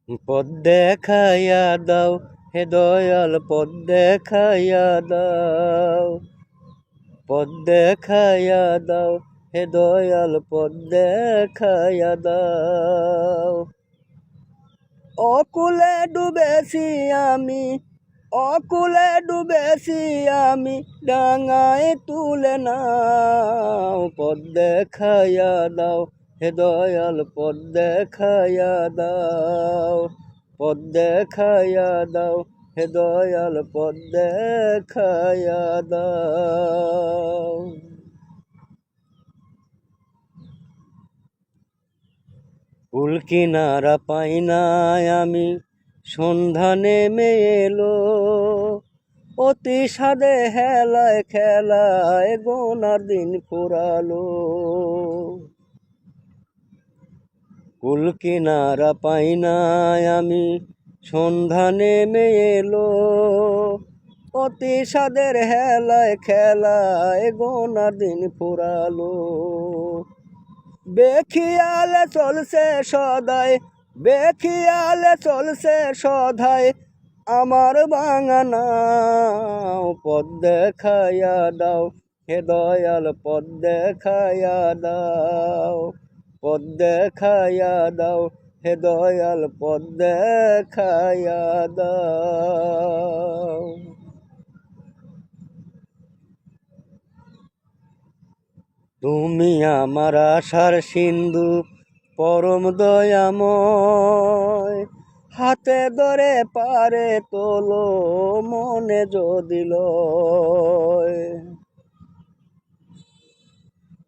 পথ দেখাইয়া দাও হে দয়াল, পথ দেখাইয়া দাও, পথ দেখাইয়া দাও হে দয়াল, পথ দেখাইয়া দাও। অকুলে ডুবেছি আমি, অকুলে ডুবেছি আমি, ডাঙায় তুলে নাও। পথ দেখাইয়া দাও হে দয়াল, পথ দেখাইয়া দাও, পথ দেখাইয়া দাও হে দয়াল, পথ দেখাইয়া দাও। কুল কিনারা পাই নাই আমি, সন্ধ্যা নেমে এলো, অতি সাদে হেলায় খেলায় গোনার দিন ফুরালো। কুল কিনারা পাই নাই আমি, সন্ধ্যা নেমে এলো, অতি সাদের হেলায় খেলায় গোনার দিন ফুরালো। বেখিয়ালে চলছে সদাই, বেখিয়ালে চলছে সদাই আমার বাঙানাও। পথ দেখাইয়া দাও হে দয়াল, পথ দেখাইয়া দাও, পথ দেখাইয়া দাও হে দয়াল, পথ দেখাইয়া দাও। তুমি আমার আশার সিন্ধু, পরম দয়াময়, হাতে ধরে পারে তোলো মনে যদি লয়।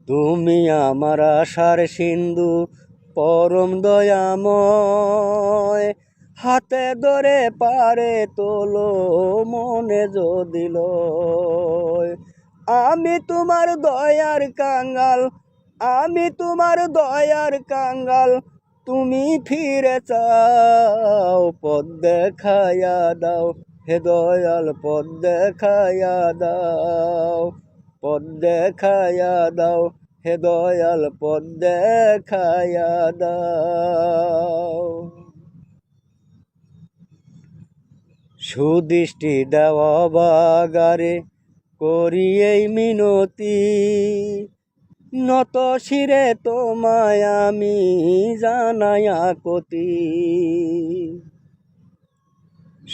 তুমি আমার আশার সিন্ধু, পরম দয়াময়, হাতে ধরে পারে তোলো মনে যদি লয়। আমি তোমার দয়ার কাঙ্গাল, আমি তোমার দয়ার কাঙ্গাল, তুমি ফিরে চাও। পথ দেখাইয়া দাও হে দয়াল, পথ দেখাইয়া দাও, পথ দেখাইয়া দাও হে দয়াল, পথ দেখাইয়া দাও। সুদৃষ্টি দেওয়া বাগারে করি এই মিনতি, নত শিরে তোমায় আমি জানাই আকুতি।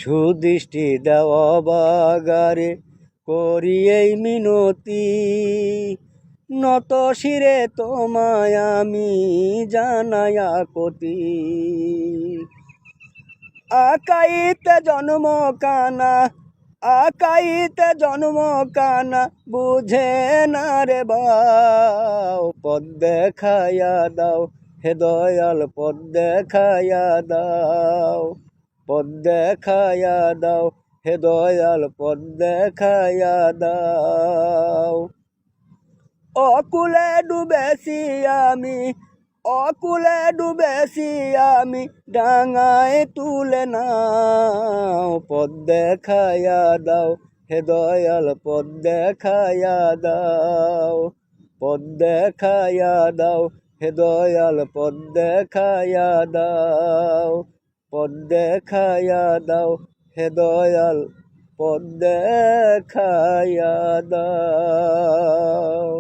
সুদৃষ্টি দেওয়া বাগারে করি এই মিনতি, নত শিরে তোমায় আমি জানাই আকুতি। আকাইতে জন্ম কানা, আকাইতে জন্ম কানা, বুঝে না রে বাও। পথ দেখাইয়া দাও হে দয়াল, পথ দেখাইয়া দাও, পথ দেখাইয়া দাও হে দয়াল, পথ দেখাইয়া দাও। অকুলে ডুবেছি আমি, অকুলে ডুবেছি আমি, ডাঙায় তুলে নাও। পথ দেখাইয়া দাও হে দয়াল, পথ দেখাইয়া দাও, পথ দেখাইয়া দাও হে দয়াল, পথ দেখাইয়া দাও, পথ দেখাইয়া দাও হে দয়াল, পথ দেখাইয়া দাও।